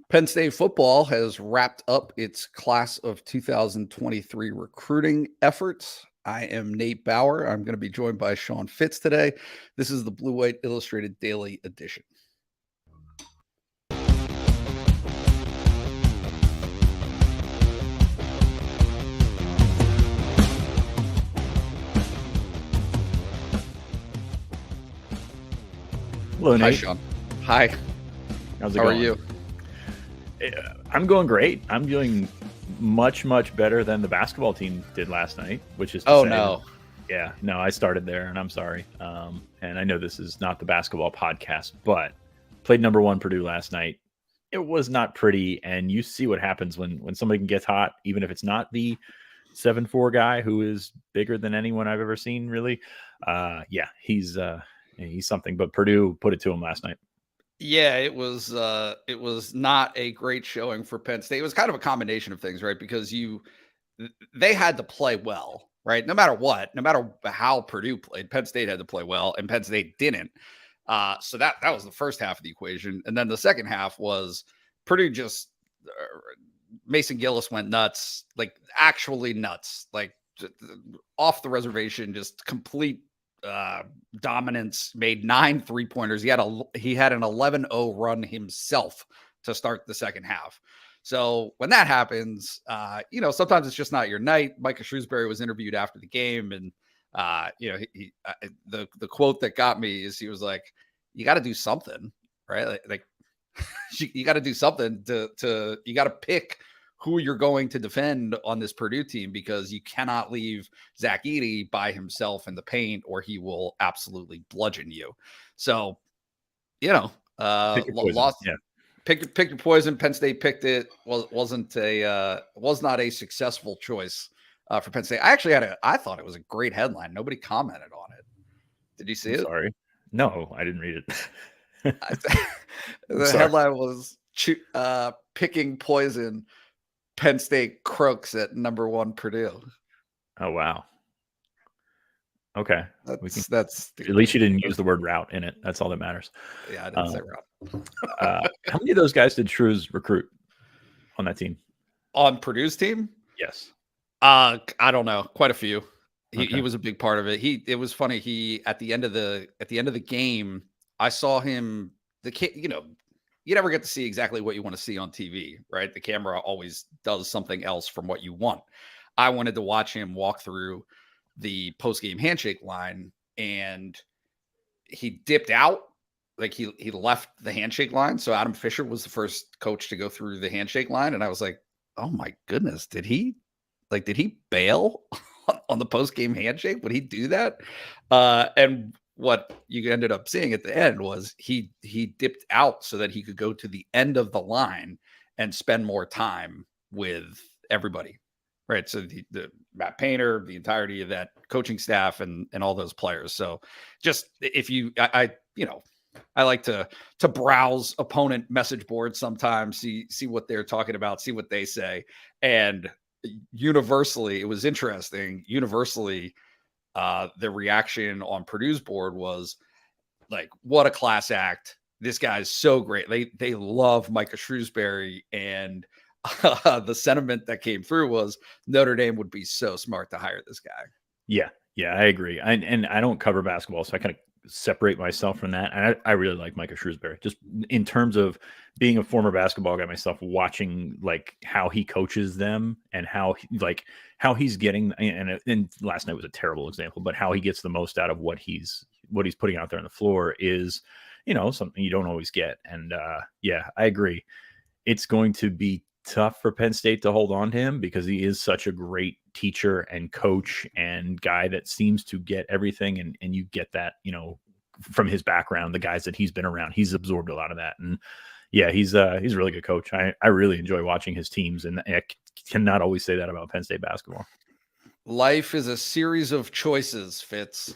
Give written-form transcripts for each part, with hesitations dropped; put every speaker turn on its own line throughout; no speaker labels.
Penn State football has wrapped up its class of 2023 recruiting efforts. I am Nate Bauer. I'm going to be joined by Sean Fitz today. This is the Blue White Illustrated Daily Edition.
Hello, Nate.
Hi, Sean. Hi.
How's it
How
going?
are you?
I'm going great. I'm doing much better than the basketball team did last night, which is
no.
Yeah, no, I started there, and I'm sorry. And I know this is not the basketball podcast, but played number 1 Purdue last night. It was not pretty, and you see what happens when somebody gets hot, even if it's not the 7'4" guy who is bigger than anyone I've ever seen, really. Yeah, he's something. But Purdue put it to him last night.
Yeah, it was not a great showing for Penn State. It was kind of a combination of things, right? Because they had to play well, right? No matter what, no matter how Purdue played, Penn State had to play well, and Penn State didn't. So that was the first half of the equation, and then the second half was Purdue just Mason Gillis went nuts, like actually nuts, like off the reservation, just complete dominance. Made 9 3-pointers. He had an 11-0 run himself to start the second half. So when that happens, sometimes it's just not your night. Micah Shrewsbury was interviewed after the game, and the quote that got me is he was like, "You got to do something, right? Like you got to do something to you got to pick who you're going to defend on this Purdue team, because you cannot leave Zach Edey by himself in the paint, or he will absolutely bludgeon you." So,
Pick your poison.
lost.
Yeah.
Pick your poison. Penn State picked it. Was not a successful choice for Penn State. I thought it was a great headline. Nobody commented on it. Did you see it?
Sorry. No, I didn't read it.
The headline was picking poison. Penn State croaks at number 1 Purdue.
Oh, wow. Okay.
That's
at least you didn't use the word route in it. That's all that matters.
Yeah, I didn't say route.
How many of those guys did Shrews recruit on that team?
On Purdue's team?
Yes.
I don't know. Quite a few.
Okay.
He was a big part of it. It was funny. He at the end of the game, I saw him. You never get to see exactly what you want to see on TV, right? The camera always does something else from what you want. I wanted to watch him walk through the post-game handshake line, and he dipped out. Like he left the handshake line. So Adam Fisher was the first coach to go through the handshake line. And I was like, oh my goodness, did he bail on the post-game handshake? Would he do that? And what you ended up seeing at the end was he dipped out so that he could go to the end of the line and spend more time with everybody, right? So the Matt Painter, the entirety of that coaching staff, and all those players. So just if I like to browse opponent message boards sometimes, see what they're talking about, see what they say, and universally, it was interesting. Universally, the reaction on Purdue's board was like, what a class act. This guy's so great. They love Micah Shrewsbury. And the sentiment that came through was Notre Dame would be so smart to hire this guy.
Yeah, I agree. And I don't cover basketball, so I kind of separate myself from that. And I really like Micah Shrewsbury, just in terms of being a former basketball guy myself, watching like how he coaches them and how he's getting, and last night was a terrible example, but how he gets the most out of what he's putting out there on the floor is, something you don't always get. And yeah, I agree. It's going to be tough for Penn State to hold on to him because he is such a great teacher and coach and guy that seems to get everything. And you get that, from his background, the guys that he's been around, he's absorbed a lot of that. And yeah, he's a really good coach. I really enjoy watching his teams, and I cannot always say that about Penn State basketball.
Life is a series of choices, Fitz.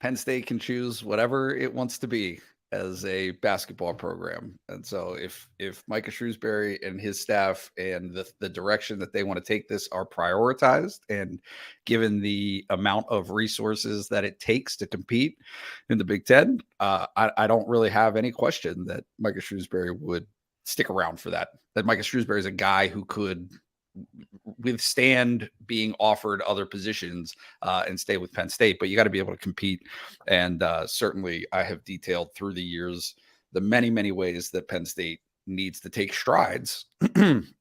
Penn State can choose whatever it wants to be as a basketball program. And so if Micah Shrewsbury and his staff and the direction that they want to take this are prioritized, and given the amount of resources that it takes to compete in the Big Ten, I don't really have any question that Micah Shrewsbury would stick around for that. That Micah Shrewsbury is a guy who could withstand being offered other positions and stay with Penn State, but you got to be able to compete. And certainly I have detailed through the years the many, many ways that Penn State needs to take strides.
and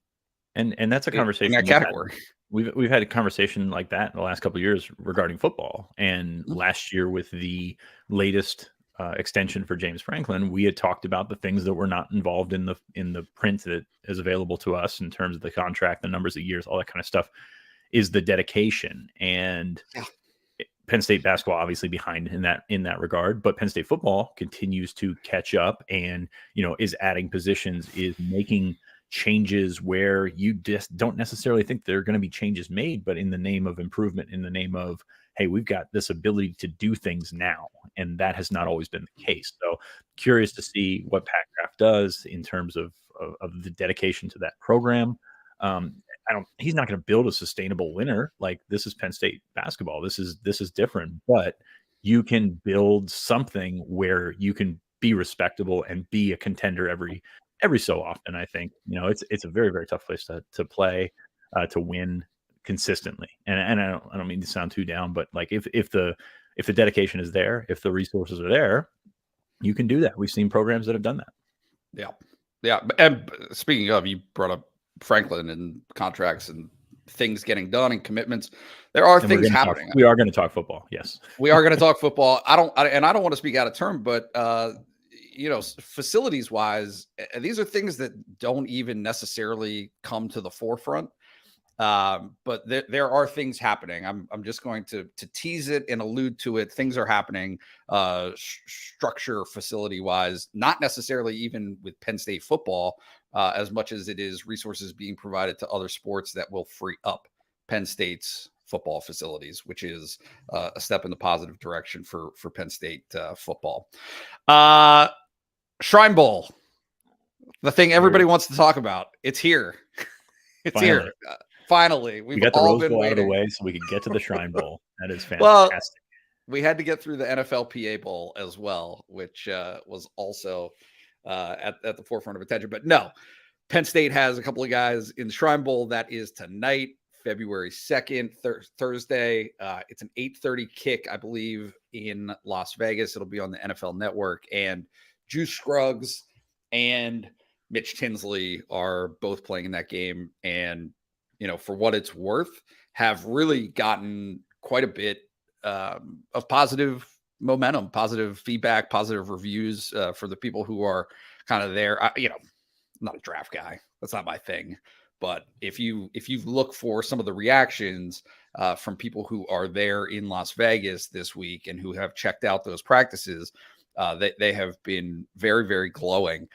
that's a conversation
in that category.
We've had a conversation like that in the last couple of years regarding football. And last year with the latest extension for James Franklin, we had talked about the things that were not involved in the print that is available to us in terms of the contract, the numbers of years, all that kind of stuff, is the dedication. And Penn State basketball obviously behind in that regard, but Penn State football continues to catch up and, is adding positions, is making changes where you just don't necessarily think there are going to be changes made, but in the name of improvement, in the name of, hey, we've got this ability to do things now. And that has not always been the case. So curious to see what Pat Kraft does in terms of the dedication to that program. He's not going to build a sustainable winner. Like, this is Penn State basketball. This is different, but you can build something where you can be respectable and be a contender every so often. I think, it's a very, very tough place to play, to win consistently. And I don't mean to sound too down, but like if the dedication is there, if the resources are there, you can do that. We've seen programs that have done that.
Yeah. And speaking of, you brought up Franklin and contracts and things getting done and commitments. There are things happening.
We are going to talk football. Yes,
we are going to talk football. I don't want to speak out of turn, but facilities wise, these are things that don't even necessarily come to the forefront. But there are things happening. I'm just going to tease it and allude to it. Things are happening, structure facility wise, not necessarily even with Penn State football, as much as it is resources being provided to other sports that will free up Penn State's football facilities, which is a step in the positive direction for Penn State football. Shrine Bowl, the thing everybody wants to talk about. It's here. It's
Finally.
here. Finally,
we got the Rose Bowl out of the way so we could get to the Shrine Bowl. That is fantastic.
Well, we had to get through the NFLPA Bowl as well, which was also at the forefront of attention. But no, Penn State has a couple of guys in the Shrine Bowl. That is tonight, February 2nd, Thursday. It's an 8:30 kick, I believe, in Las Vegas. It'll be on the NFL Network. And Juice Scruggs and Mitch Tinsley are both playing in that game. And for what it's worth, have really gotten quite a bit of positive momentum, positive feedback, positive reviews for the people who are kind of there. I'm not a draft guy. That's not my thing. But if you look for some of the reactions from people who are there in Las Vegas this week and who have checked out those practices, they have been very, very glowing.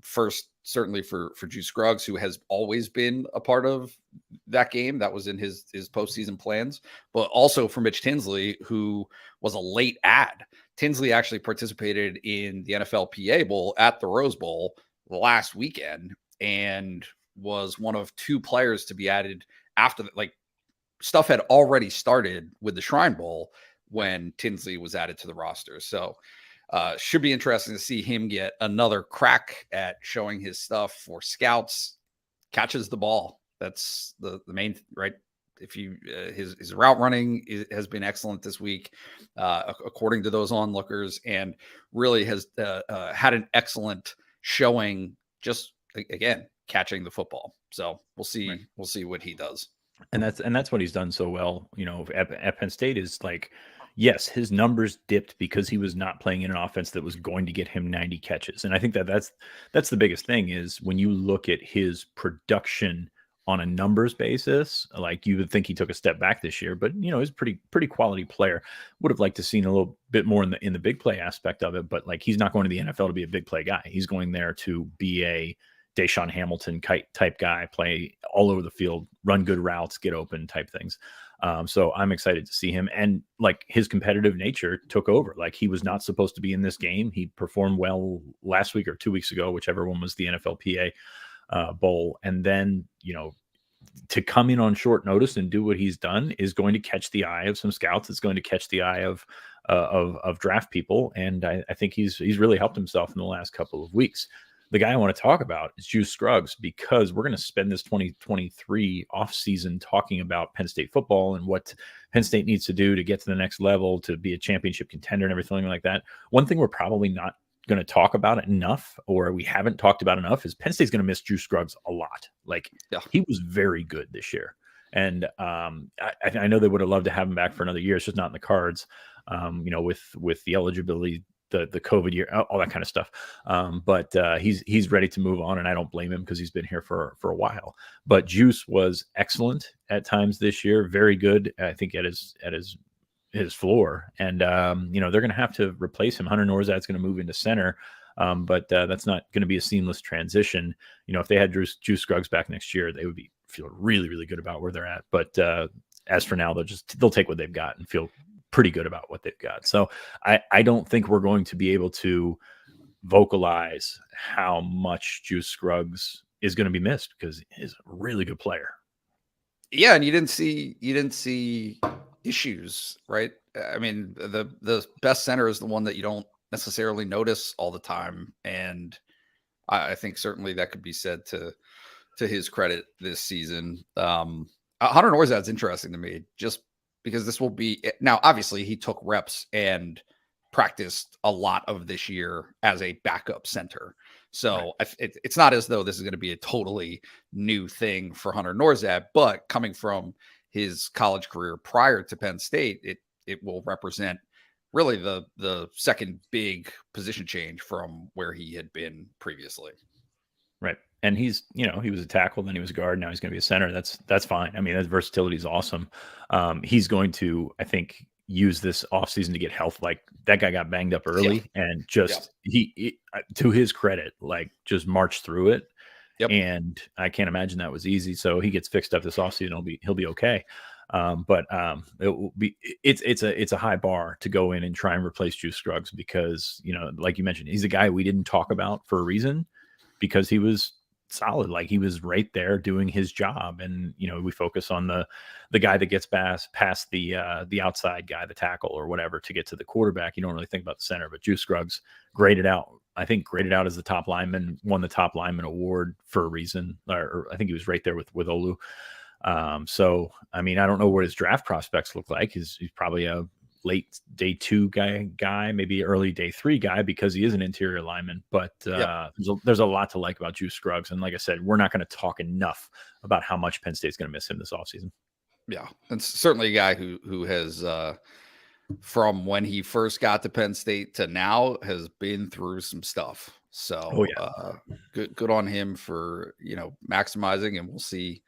First, certainly for Juice Scruggs, who has always been a part of that game. That was in his postseason plans, but also for Mitch Tinsley, who was a late add. Tinsley actually participated in the NFLPA Bowl at the Rose Bowl last weekend and was one of two players to be added after that. Like, stuff had already started with the Shrine Bowl when Tinsley was added to the roster. So should be interesting to see him get another crack at showing his stuff for scouts. Catches the ball. That's the main, right? If you his route running has been excellent this week, according to those onlookers, and really has had an excellent showing. Just again, catching the football. So we'll see. Right. We'll see what he does.
And that's what he's done so well. At Penn State is like, yes, his numbers dipped because he was not playing in an offense that was going to get him 90 catches. And I think that's the biggest thing is when you look at his production on a numbers basis, like you would think he took a step back this year, but he's a pretty quality player. Would have liked to seen a little bit more in the big play aspect of it, but like he's not going to the NFL to be a big play guy. He's going there to be a Deshaun Hamilton type guy, play all over the field, run good routes, get open type things. So I'm excited to see him. And like his competitive nature took over. Like he was not supposed to be in this game. He performed well last week or 2 weeks ago, whichever one was the NFLPA Bowl. And then, to come in on short notice and do what he's done is going to catch the eye of some scouts. It's going to catch the eye of draft people. And I think he's really helped himself in the last couple of weeks. the guy I want to talk about is Juice Scruggs, because we're going to spend this 2023 offseason talking about Penn State football and what Penn State needs to do to get to the next level, to be a championship contender and everything like that. One thing we're probably not going to talk about enough, or we haven't talked about enough, is Penn State's going to miss Juice Scruggs a lot. Like, he was very good this year. And I know they would have loved to have him back for another year. It's just not in the cards, with the eligibility, the COVID year, all that kind of stuff. But he's ready to move on, and I don't blame him because he's been here for a while. But Juice was excellent at times this year, very good, I think, at his floor. And they're going to have to replace him. Hunter Norzad's going to move into center. But that's not going to be a seamless transition. If they had Juice Scruggs back next year, they would feel really, really good about where they're at. But as for now, they'll take what they've got and feel pretty good about what they've got. So I don't think we're going to be able to vocalize how much Juice Scruggs is going to be missed, because he's a really good player.
Yeah, and you didn't see issues, right? I mean, the best center is the one that you don't necessarily notice all the time, and I think certainly that could be said to his credit this season. Hunter Norzad's interesting to me, just because this will be, now obviously he took reps and practiced a lot of this year as a backup center, so right. It's not as though this is going to be a totally new thing for Hunter Norzad, but coming from his college career prior to Penn State, it will represent really the second big position change from where he had been previously.
Right. And he was a tackle, then he was a guard, now he's going to be a center. That's fine. I mean, that versatility is awesome. He's going to, I think, use this offseason to get health. Like, that guy got banged up early, and just he, to his credit, like, just marched through it. Yep. And I can't imagine that was easy. So he gets fixed up this offseason. He'll be okay. But it will be, it's a high bar to go in and try and replace Juice Scruggs, because, like you mentioned, he's a guy we didn't talk about for a reason, because he was solid. Like, he was right there doing his job. And, we focus on the guy that gets past the outside guy, the tackle or whatever, to get to the quarterback. You don't really think about the center, but Juice Scruggs graded out as the top lineman, won the top lineman award for a reason. Or I think he was right there with Olu. So, I mean, I don't know what his draft prospects look like. He's probably a late day 2 guy, maybe early day 3 guy, because he is an interior lineman. But there's a lot to like about Juice Scruggs. And like I said, we're not going to talk enough about how much Penn State's going to miss him this offseason. Yeah.
And certainly a guy who has, from when he first got to Penn State to now, has been through some stuff. So good on him for, maximizing, and we'll see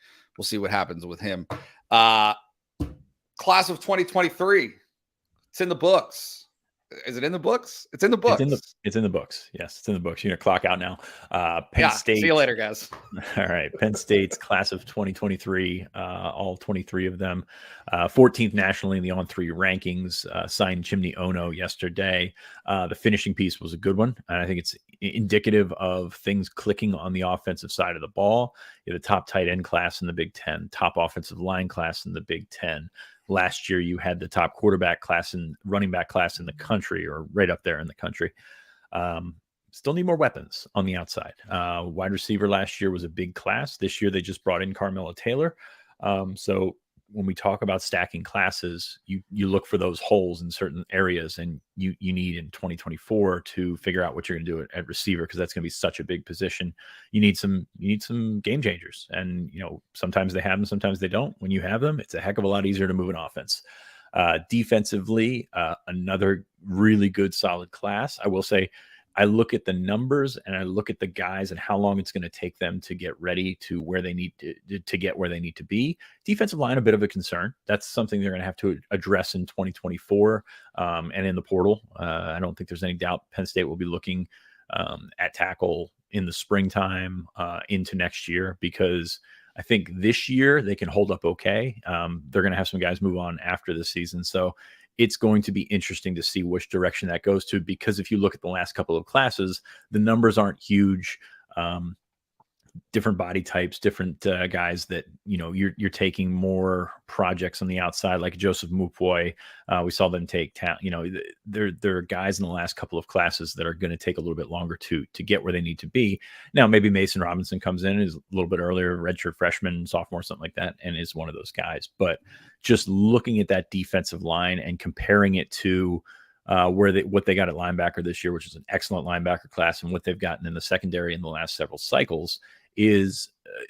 what happens with him. Class of 2023. It's in the books. Is it in the books? It's in the books.
It's in the books. Yes, it's in the books. You're going to clock out now. Penn State.
See you later, guys.
All right. Penn State's class of 2023, all 23 of them, 14th nationally in the On3 rankings, signed Chimney Ono yesterday. The finishing piece was a good one, and I think it's indicative of things clicking on the offensive side of the ball. You have the top tight end class in the Big Ten, top offensive line class in the Big Ten. Last year, you had the top quarterback class and running back class in the country, or right up there in the country. Still need more weapons on the outside. Wide receiver last year was a big class. This year, they just brought in Carmelo Taylor. So when we talk about stacking classes, you look for those holes in certain areas, and you need in 2024 to figure out what you're going to do at receiver, because that's going to be such a big position. You need some game changers, and sometimes they have them, sometimes they don't. When you have them, it's a heck of a lot easier to move an offense. Defensively, another really good, solid class. I will say, I look at the numbers and I look at the guys and how long it's going to take them to get ready to where they need to get where they need to be. Defensive line, a bit of a concern. That's something they're going to have to address in 2024 and in the portal. I don't think there's any doubt Penn State will be looking at tackle in the springtime into next year, because I think this year they can hold up okay. They're going to have some guys move on after the season. So it's going to be interesting to see which direction that goes to, because if you look at the last couple of classes, the numbers aren't huge. different body types, different guys that, you're taking more projects on the outside, like Joseph Mupoy. We saw them take there are guys in the last couple of classes that are going to take a little bit longer to get where they need to be. Now, maybe Mason Robinson comes in, is a little bit earlier, redshirt freshman, sophomore, something like that, and is one of those guys. But just looking at that defensive line and comparing it to what they got at linebacker this year, which is an excellent linebacker class, and what they've gotten in the secondary in the last several cycles, is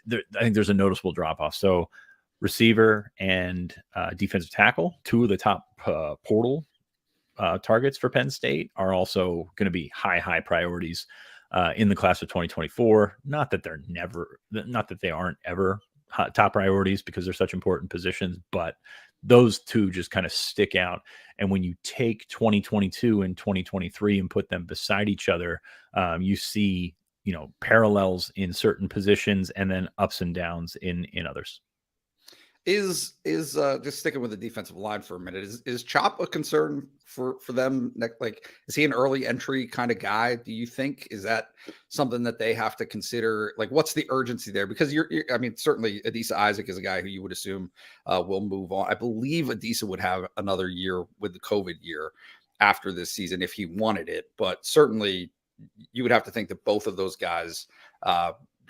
I think there's a noticeable drop off. So receiver and defensive tackle, two of the top portal targets for Penn State, are also going to be high priorities in the class of 2024. Not that they aren't ever top priorities, because they're such important positions, but those two just kind of stick out. And when you take 2022 and 2023 and put them beside each other, you see, parallels in certain positions and then ups and downs in others.
Is just sticking with the defensive line for a minute, is Chop a concern for them? Like, is he an early entry kind of guy? Do you think, is that something that they have to consider? Like, what's the urgency there? Because I mean, certainly Adisa Isaac is a guy who you would assume will move on. I believe Adisa would have another year with the COVID year after this season if he wanted it, but certainly you would have to think that both of those guys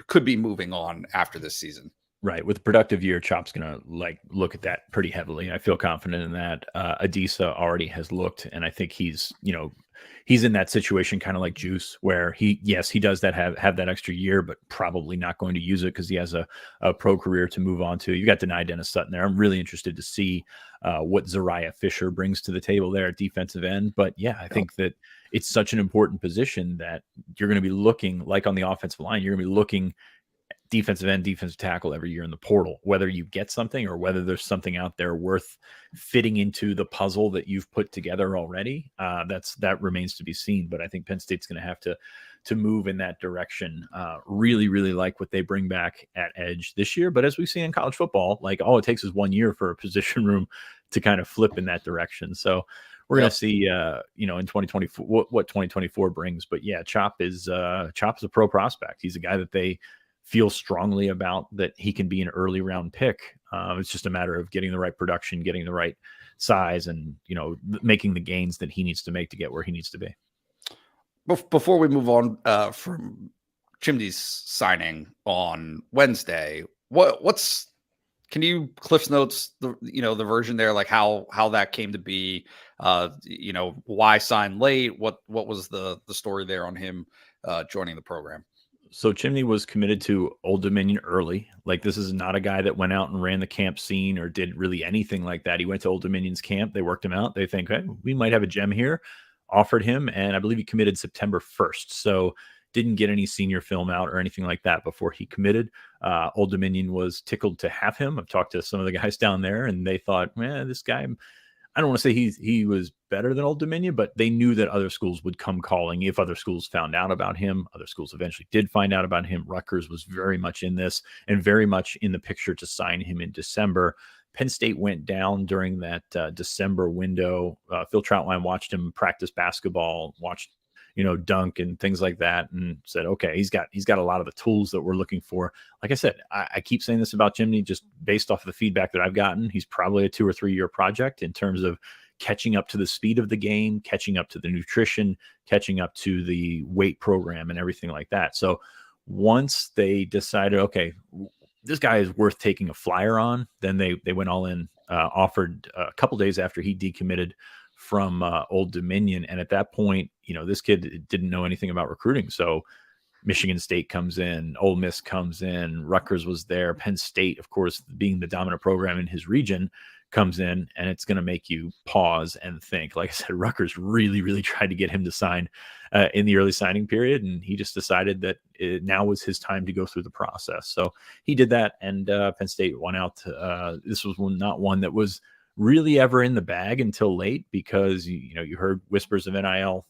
could be moving on after this season.
Right. With a productive year, Chop's going to look at that pretty heavily. I feel confident in that. Adisa already has looked, and I think he's in that situation kind of like Juice, where he does have that extra year, but probably not going to use it because he has a pro career to move on to. You got Denai Dennis Sutton there. I'm really interested to see what Zariah Fisher brings to the table there at defensive end. But yeah, I think that it's such an important position that you're going to be looking, like on the offensive line, you're going to be looking defensive end, defensive tackle every year in the portal, whether you get something or whether there's something out there worth fitting into the puzzle that you've put together already. That remains to be seen, but I think Penn State's going to have to move in that direction. Really, really like what they bring back at edge this year. But as we see in college football, like, all it takes is 1 year for a position room to kind of flip in that direction. So we're going to see, in 2024, what 2024 brings. But yeah, Chop is a pro prospect. He's a guy that they feel strongly about, that he can be an early round pick. It's just a matter of getting the right production, getting the right size, and, making the gains that he needs to make to get where he needs to be.
Before we move on from Chimney's signing on Wednesday, can you Cliff's Notes the version there, like how that came to be, why sign late? What was the story there on him joining the program?
So Chimney was committed to Old Dominion early. Like, this is not a guy that went out and ran the camp scene or did really anything like that. He went to Old Dominion's camp. They worked him out. They think, hey, we might have a gem here. Offered him, and I believe he committed September 1st. So didn't get any senior film out or anything like that before he committed. Old Dominion was tickled to have him. I've talked to some of the guys down there, and they thought, man, this guy, I don't want to say he was better than Old Dominion, but they knew that other schools would come calling if other schools found out about him. Other schools eventually did find out about him. Rutgers was very much in this and very much in the picture to sign him in December. Penn State went down during that December window. Phil Troutline watched him practice basketball, watched dunk and things like that, and said, okay, he's got a lot of the tools that we're looking for. Like I said, I keep saying this about Chimney, just based off of the feedback that I've gotten. He's probably a 2 or 3 year project in terms of catching up to the speed of the game, catching up to the nutrition, catching up to the weight program and everything like that. So once they decided, okay, this guy is worth taking a flyer on, then they went all in, offered a couple days after he decommitted from Old Dominion. And at that point, this kid didn't know anything about recruiting. So Michigan State comes in, Ole Miss comes in, Rutgers was there, Penn State, of course, being the dominant program in his region, comes in, and it's going to make you pause and think. Like I said, Rutgers really, really tried to get him to sign in the early signing period, and he just decided that now was his time to go through the process. So he did that, and Penn State won out. This was not one that was really ever in the bag until late, because you heard whispers of NIL.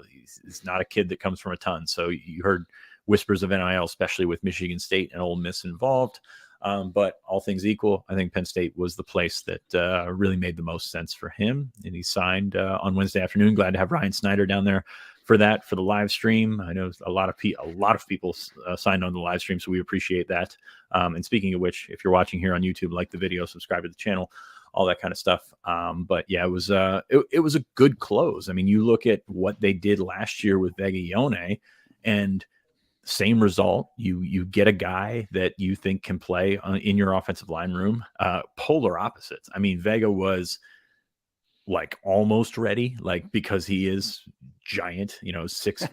He's not a kid that comes from a ton, so you heard whispers of NIL, especially with Michigan State and Ole Miss involved. But all things equal, I think Penn State was the place that really made the most sense for him, and he signed on Wednesday afternoon. Glad to have Ryan Snyder down there for the live stream. I know a lot of people signed on the live stream, so we appreciate that. And speaking of which, if you're watching here on YouTube, like the video, subscribe to the channel, all that kind of stuff. But yeah, it was a good close. I mean, you look at what they did last year with Vega Ione, and same result. You get a guy that you think can play in your offensive line room. Polar opposites. I mean, Vega was like almost ready, like, because he is giant, 6'5"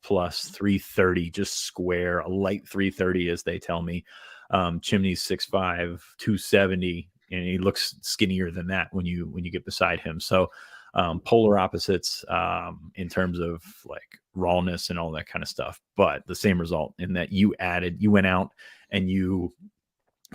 plus 330, just square, a light 330, as they tell me. Chimney's 6'5", 270, and he looks skinnier than that when you get beside him. So polar opposites in terms of like rawness and all that kind of stuff, but the same result in that you went out and you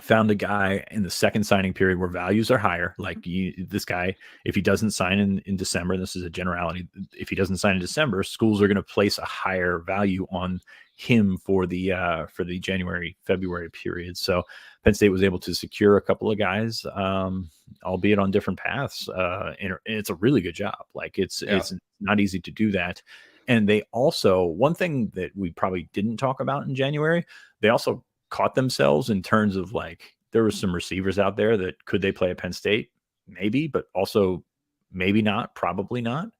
found a guy in the second signing period where values are higher. Like this guy, if he doesn't sign in December, this is a generality, if he doesn't sign in December, schools are going to place a higher value on him for the January, February period. So Penn State was able to secure a couple of guys, albeit on different paths. And it's a really good job. Like it's not easy to do that. And they also, one thing that we probably didn't talk about in January, they also caught themselves in terms of like, there were some receivers out there that could they play at Penn State? Maybe, but also maybe not, probably not.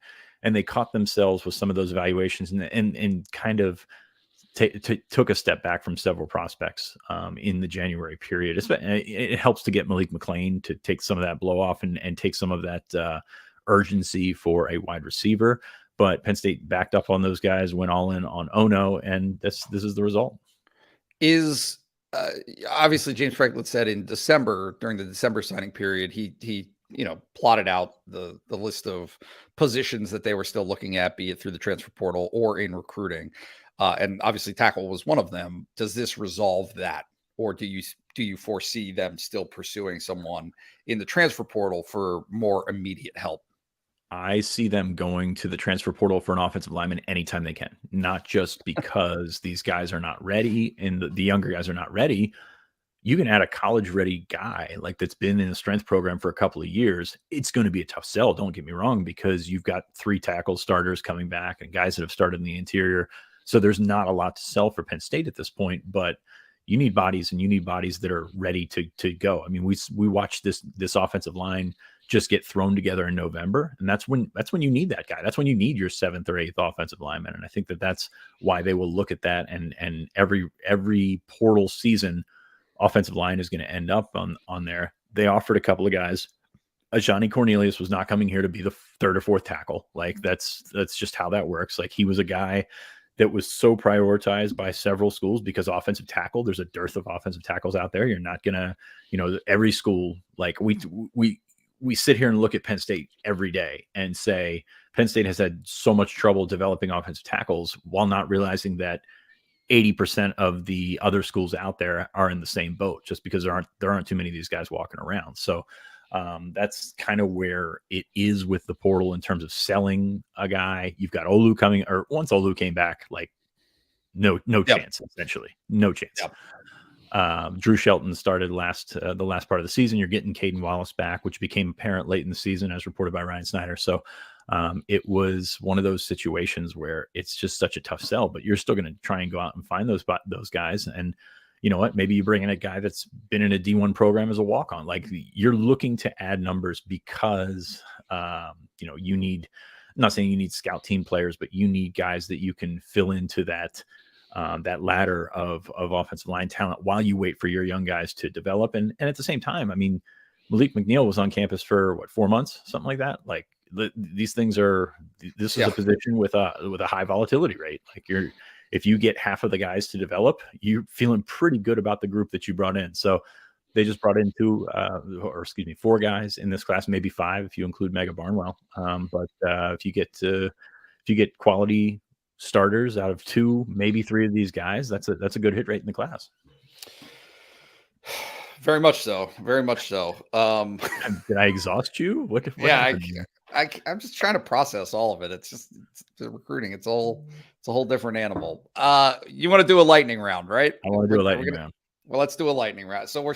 And they caught themselves with some of those evaluations and kind of took a step back from several prospects in the January period. It helps to get Malik McLean to take some of that blow off and take some of that urgency for a wide receiver. But Penn State backed up on those guys, went all in on Ono, and this is the result.
Is obviously James Franklin said in December, during the December signing period, he plotted out the list of positions that they were still looking at, be it through the transfer portal or in recruiting. And obviously tackle was one of them. Does this resolve that? Or do you foresee them still pursuing someone in the transfer portal for more immediate help?
I see them going to the transfer portal for an offensive lineman anytime they can, not just because these guys are not ready and the younger guys are not ready. You can add a college-ready guy like that's been in the strength program for a couple of years. It's going to be a tough sell, don't get me wrong, because you've got 3 tackle starters coming back and guys that have started in the interior. So there's not a lot to sell for Penn State at this point, but you need bodies, and you need bodies that are ready to go. I mean, we watched this offensive line just get thrown together in November, and that's when you need that guy. That's when you need your 7th or 8th offensive lineman, and I think that's why they will look at that. And every portal season, offensive line is going to end up on there. They offered a couple of guys. Johnny Cornelius was not coming here to be the 3rd or 4th tackle. Like that's just how that works. Like he was a guy that was so prioritized by several schools because offensive tackle, there's a dearth of offensive tackles out there. You're not gonna, every school, like we sit here and look at Penn State every day and say Penn State has had so much trouble developing offensive tackles while not realizing that 80% of the other schools out there are in the same boat, just because there aren't too many of these guys walking around. So that's kind of where it is with the portal in terms of selling a guy. You've got Olu coming, or once Olu came back, like no chance, essentially no chance. Drew Shelton started the last part of the season. You're getting Caden Wallace back, which became apparent late in the season, as reported by Ryan Snyder. So it was one of those situations where it's just such a tough sell, but you're still going to try and go out and find those guys. And you know what? Maybe you bring in a guy that's been in a D1 program as a walk-on. Like you're looking to add numbers because you need. I'm not saying you need scout team players, but you need guys that you can fill into that ladder of offensive line talent while you wait for your young guys to develop. And at the same time, I mean, Malik McNeil was on campus for 4 months, something like that. Like these things this is a position with a high volatility rate. Like if you get half of the guys to develop, you're feeling pretty good about the group that you brought in. So they just brought in 4 guys in this class, maybe 5 if you include Mega Barnwell. But if you get quality starters out of 2, maybe 3 of these guys, that's a good hit rate in the class.
Very much so. Very much so.
Did I exhaust you? What
I'm just trying to process all of it. It's the recruiting. It's a whole different animal. You want to do a lightning round, right?
I want to do a lightning round.
Well, let's do a lightning round. So we're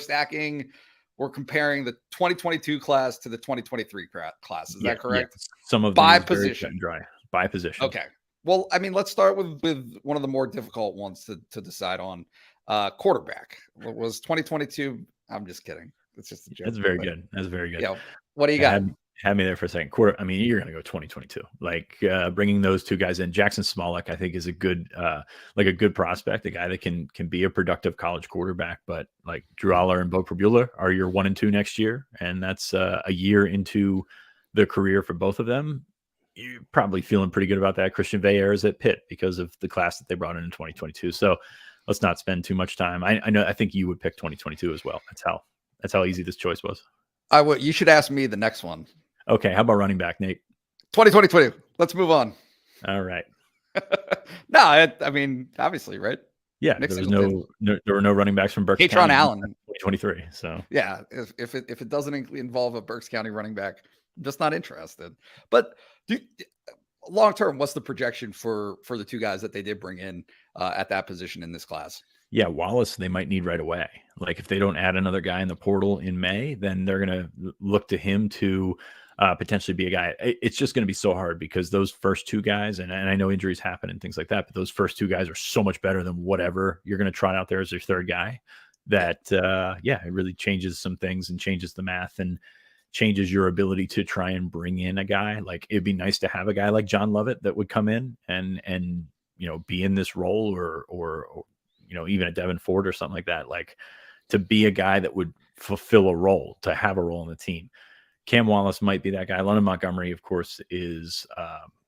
comparing the 2022 class to the 2023 class. Is that correct?
Some of
by position.
Dry. By position.
Okay. Well, I mean, let's start with one of the more difficult ones to decide on. Quarterback. What was 2022? I'm just kidding. It's just a joke.
That's very good. That's very good.
Yeah. What do you got?
Had me there for a second. Quarter. I mean, you're going to go 2022. Like bringing those two guys in. Jackson Smolik, I think, is a good, like a good prospect, a guy that can be a productive college quarterback. But like Drew Aller and Bo Prabula are your 1 and 2 next year, and that's a year into the career for both of them. You're probably feeling pretty good about that. Christian Veilleux is at Pitt because of the class that they brought in 2022. So let's not spend too much time. I think you would pick 2022 as well. That's how easy this choice was.
I would. You should ask me the next one.
Okay, how about running back, Nate?
2022. Let's move on.
All right.
No, I mean, obviously, right?
Yeah, there were no running backs from Berks
Patron
County
Allen,
2023. So
yeah, if it doesn't involve a Berks County running back, I'm just not interested. But long term, what's the projection for the two guys that they did bring in at that position in this class?
Yeah, Wallace, they might need right away. Like if they don't add another guy in the portal in May, then they're going to look to him to potentially be a guy. It's just going to be so hard because those first two guys, and I know injuries happen and things like that, but those first two guys are so much better than whatever you're going to trot out there as your third guy that, it really changes some things and changes the math and changes your ability to try and bring in a guy. Like it'd be nice to have a guy like John Lovett that would come in and be in this role or even a Devin Ford or something like that, like to be a guy that would fulfill a role, to have a role in the team. Cam Wallace might be that guy. London Montgomery, of course, is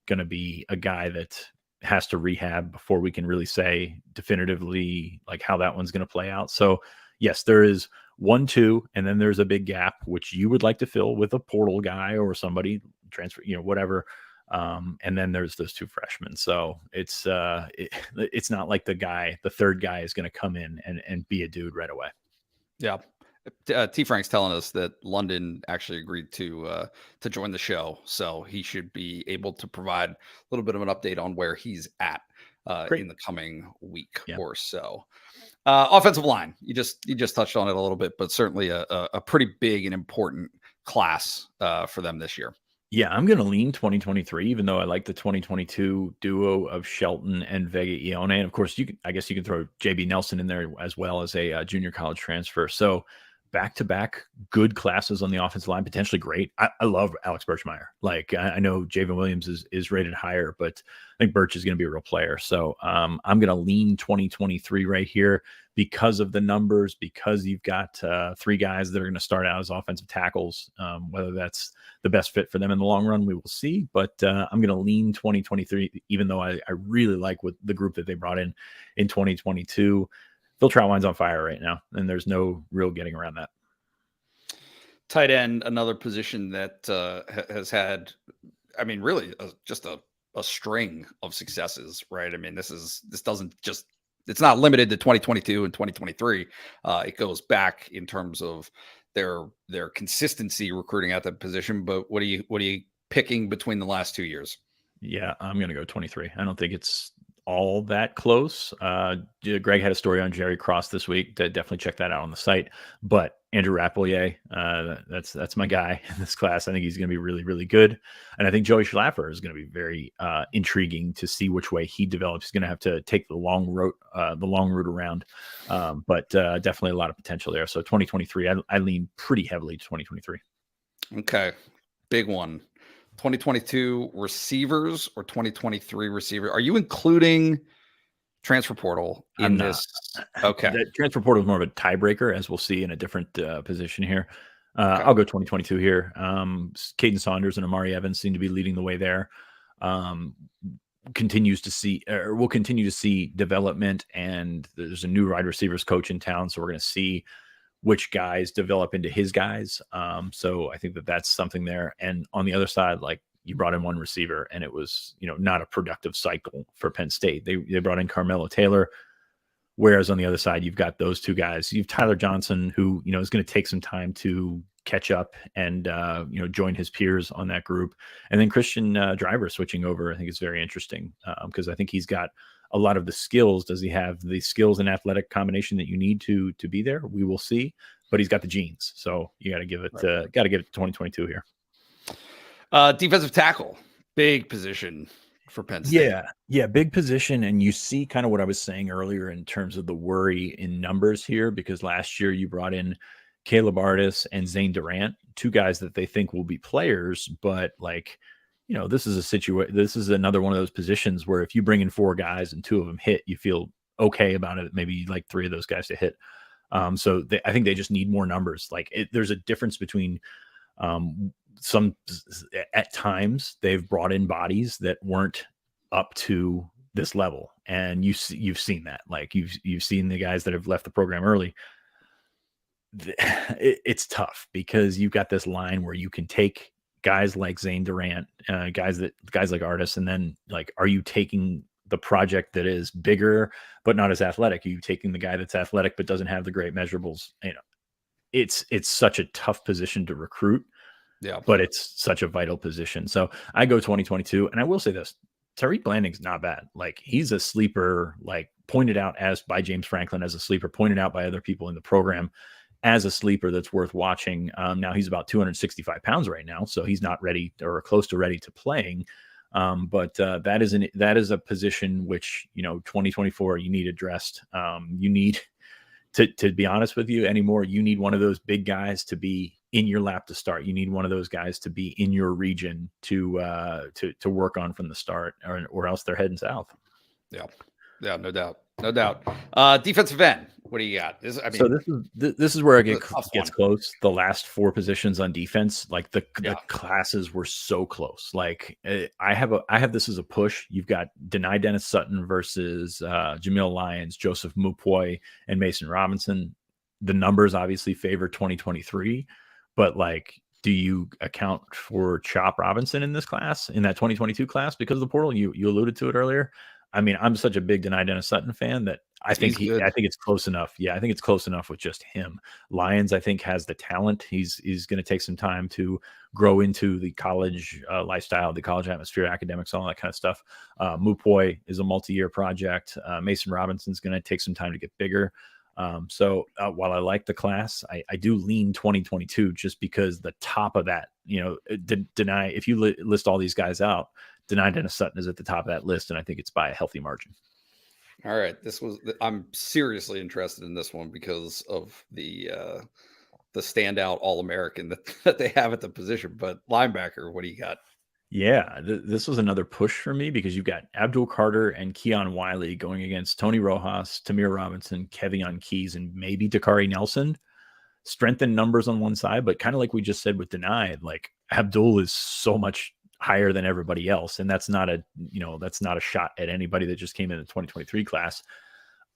going to be a guy that has to rehab before we can really say definitively like how that one's going to play out. So yes, there is 1, 2, and then there's a big gap, which you would like to fill with a portal guy or somebody transfer, whatever. And then there's those two freshmen. So it's not like the third guy is going to come in and be a dude right away.
Yeah. T Frank's telling us that London actually agreed to join the show. So he should be able to provide a little bit of an update on where he's at in the coming week or so. Offensive line. You just touched on it a little bit, but certainly a pretty big and important class for them this year.
Yeah, I'm going to lean 2023, even though I like the 2022 duo of Shelton and Vega Ione. And of course, I guess you can throw JB Nelson in there as well as a junior college transfer. So back-to-back good classes on the offensive line, potentially great. I love Alex Birchmeyer. Like I know Javen Williams is rated higher, but I think Birch is going to be a real player. So I'm going to lean 2023 right here because of the numbers, because you've got 3 guys that are going to start out as offensive tackles. Whether that's the best fit for them in the long run, we will see. But I'm going to lean 2023, even though I really like what the group that they brought in 2022. Phil Troutwine's on fire right now, and there's no real getting around that.
Tight end, another position that has had, I mean, really just a string of successes, right? I mean, it's not limited to 2022 and 2023. It goes back in terms of their consistency recruiting at that position. But what are you picking between the last 2 years?
Yeah, I'm going to go 23. I don't think it's all that close. Greg had a story on Jerry Cross this week. Definitely check that out on the site. But Andrew Rappelier, that's my guy in this class. I think he's going to be really, really good. And I think Joey Schlaffer is going to be very intriguing to see which way he develops. He's going to have to take the long route around. But definitely a lot of potential there. So 2023, I lean pretty heavily to 2023.
Okay. Big one. 2022 receivers or 2023 receiver? Are you including transfer portal in this? Okay.
The transfer portal is more of a tiebreaker, as we'll see in a different position here.
Okay.
I'll go 2022 here. Caden Saunders and Amari Evans seem to be leading the way there. We'll continue to see development, and there's a new wide receivers coach in town. So we're going to see which guys develop into his guys. So I think that's something there. And on the other side, like you brought in one receiver and it was, not a productive cycle for Penn State. They brought in Carmelo Taylor. Whereas on the other side, you've got those two guys. You've Tyler Johnson, who, is going to take some time to catch up and, join his peers on that group. And then Christian Driver switching over, I think is very interesting because I think he's got a lot of the skills. Does he have the skills and athletic combination that you need to be there? We will see, but he's got the genes. So you got to give it, to 2022 here.
Defensive tackle, big position for Penn State.
Yeah, big position. And you see kind of what I was saying earlier in terms of the worry in numbers here, because last year you brought in Caleb Artis and Zane Durant, two guys that they think will be players, but like, this is a situation. This is another one of those positions where if you bring in 4 guys and 2 of them hit, you feel okay about it. Maybe you'd like 3 of those guys to hit. So I think they just need more numbers. Like there's a difference between some, at times they've brought in bodies that weren't up to this level, and you've seen that. Like you've seen the guys that have left the program early. It's tough because you've got this line where you can take guys like Zane Durant, guys like Artis, and then like, are you taking the project that is bigger but not as athletic? Are you taking the guy that's athletic but doesn't have the great measurables? It's such a tough position to recruit. Yeah, but it's such a vital position. So I go 2022, and I will say this: Tariq Blanding's not bad. Like he's a sleeper, like pointed out as by James Franklin as a sleeper, pointed out by other people in the program as a sleeper that's worth watching. Now he's about 265 pounds right now, so he's not ready or close to ready to playing. But that is a position which 2024 you need addressed. You need to be honest with you anymore. You need one of those big guys to be in your lap to start. You need one of those guys to be in your region to work on from the start, or else they're heading south.
Yeah, no doubt. Defensive end, what do you got?
So this is where it gets close. The last 4 positions on defense, like the classes were so close. Like I have this as a push. You've got Denai Dennis Sutton versus Nittany Lions, Joseph Mupoi, and Mason Robinson. The numbers obviously favor 2023, but like, do you account for Chop Robinson in this class, in that 2022 class, because of the portal? You alluded to it earlier. I mean, I'm such a big Denai Dennis Sutton fan that I think it's close enough. Yeah, I think it's close enough with just him. Lions, I think, has the talent. He's going to take some time to grow into the college lifestyle, the college atmosphere, academics, all that kind of stuff. Mupoi is a multi-year project. Mason Robinson's going to take some time to get bigger. So while I like the class, I do lean 2022 just because the top of that, Denai, if you list all these guys out, Denai Dennis Sutton is at the top of that list, and I think it's by a healthy margin.
All right, I'm seriously interested in this one because of the standout All-American that they have at the position. But linebacker, what do you got?
Yeah, this was another push for me because you've got Abdul Carter and Keon Wiley going against Tony Rojas, Tamir Robinson, Kevion Keys, and maybe Dakari Nelson. Strengthened numbers on one side, but kind of like we just said with Denai, like Abdul is so much higher than everybody else, and that's not a shot at anybody that just came in the 2023 class.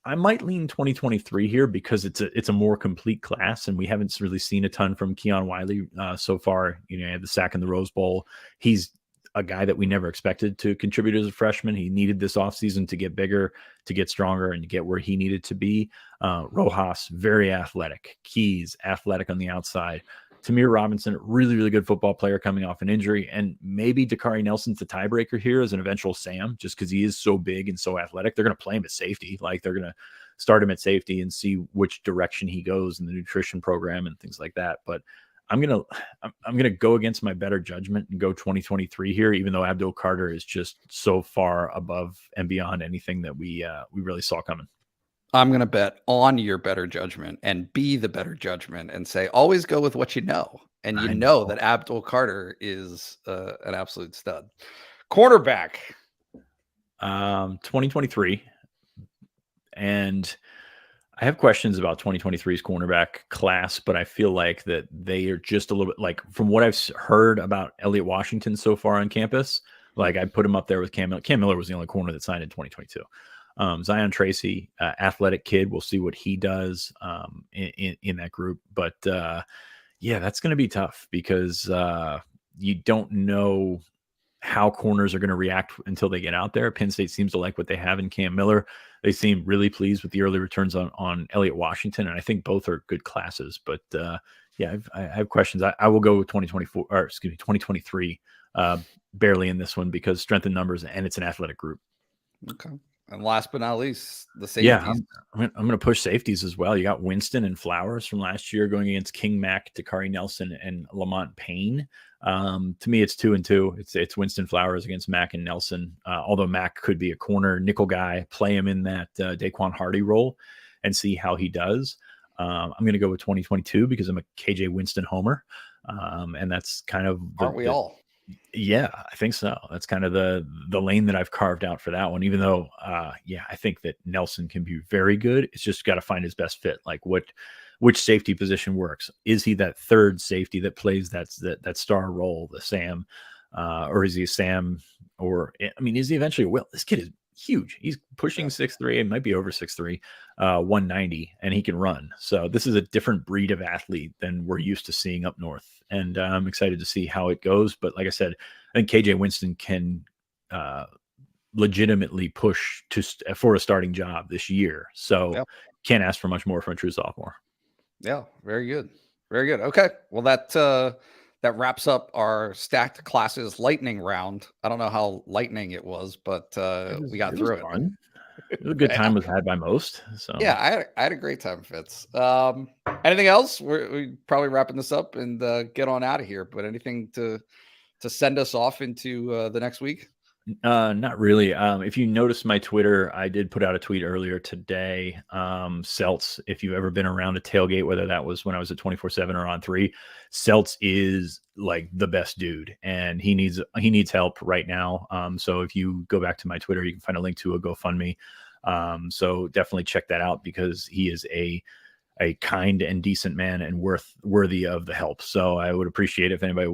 I might lean 2023 here because it's a more complete class, and we haven't really seen a ton from Keon Wiley so far. He had the sack in the Rose Bowl. He's a guy that we never expected to contribute as a freshman. He needed this offseason to get bigger, to get stronger, and to get where he needed to be. Rojas, very athletic. Keys, athletic on the outside. Tamir Robinson, really, really good football player coming off an injury. And maybe Dakari Nelson's the tiebreaker here as an eventual Sam, just because he is so big and so athletic. They're going to play him at safety. Like they're going to start him at safety and see which direction he goes in the nutrition program and things like that. But I'm gonna go against my better judgment and go 2023 here, even though Abdul Carter is just so far above and beyond anything that we really saw coming.
I'm going to bet on your better judgment and be the better judgment and say, always go with what you know. And you know that Abdul Carter is an absolute stud. Cornerback.
2023. And I have questions about 2023's cornerback class, but I feel like that they are just a little bit like, from what I've heard about Elliott Washington so far on campus, like I put him up there with Cam Miller. Cam Miller was the only corner that signed in 2022. Zion Tracy, athletic kid. We'll see what he does in that group. But yeah, that's going to be tough because you don't know how corners are going to react until they get out there. Penn State seems to like what they have in Cam Miller. They seem really pleased with the early returns on Elliott Washington, and I think both are good classes. But yeah, I have questions. I will go with 2023, barely in this one because strength in numbers, and it's an athletic group.
Okay. And last but not least, the safeties.
Yeah, I'm going to push safeties as well. You got Winston and Flowers from last year going against King Mack, Dakari Nelson, and Lamont Payne. To me, it's 2-2. It's Winston Flowers against Mack and Nelson. Although Mack could be a corner nickel guy, play him in that Daquan Hardy role and see how he does. I'm going to go with 2022 because I'm a KJ Winston homer. And that's kind of
aren't we all?
Yeah, I think so. That's kind of the lane that I've carved out for that one. Even though, I think that Nelson can be very good. It's just got to find his best fit. Like which safety position works? Is he that third safety that plays that star role, the Sam, or is he a Sam? Or I mean, is he eventually a Will? This kid is huge. He's pushing 6'3", it might be over 6'3", 190, and he can run. So this is a different breed of athlete than we're used to seeing up north. And I'm excited to see how it goes. But like I said, I think KJ Winston can legitimately push for a starting job this year. So can't ask for much more from a true sophomore.
Yeah, very good. Very good. Okay. Well, that wraps up our stacked classes lightning round. I don't know how lightning it was, but we got through it.
Fun. It was a good time was had by most. So
yeah, I had a great time, Fitz. Anything else? We're probably wrapping this up and get on out of here. But anything to send us off into the next week?
Not really. If you notice my Twitter, I did put out a tweet earlier today. Seltz, if you've ever been around a tailgate, whether that was when I was at 24/7 or on 3, Seltz is like the best dude, and he needs help right now. So if you go back to my Twitter, you can find a link to a GoFundMe. So definitely check that out because he is a kind and decent man and worthy of the help. So I would appreciate if anybody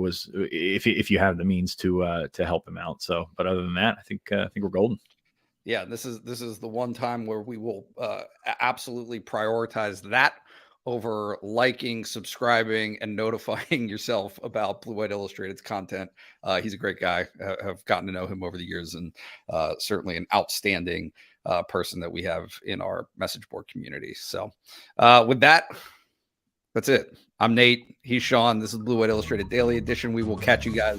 if you have the means to help him out. So, but other than that, I think we're golden.
Yeah, this is the one time where we will absolutely prioritize that over liking, subscribing, and notifying yourself about Blue White Illustrated's content. He's a great guy. Have gotten to know him over the years, and certainly an outstanding person that we have in our message board community. So with that, that's it. I'm Nate. He's Sean. This is Blue White Illustrated Daily Edition. We will catch you guys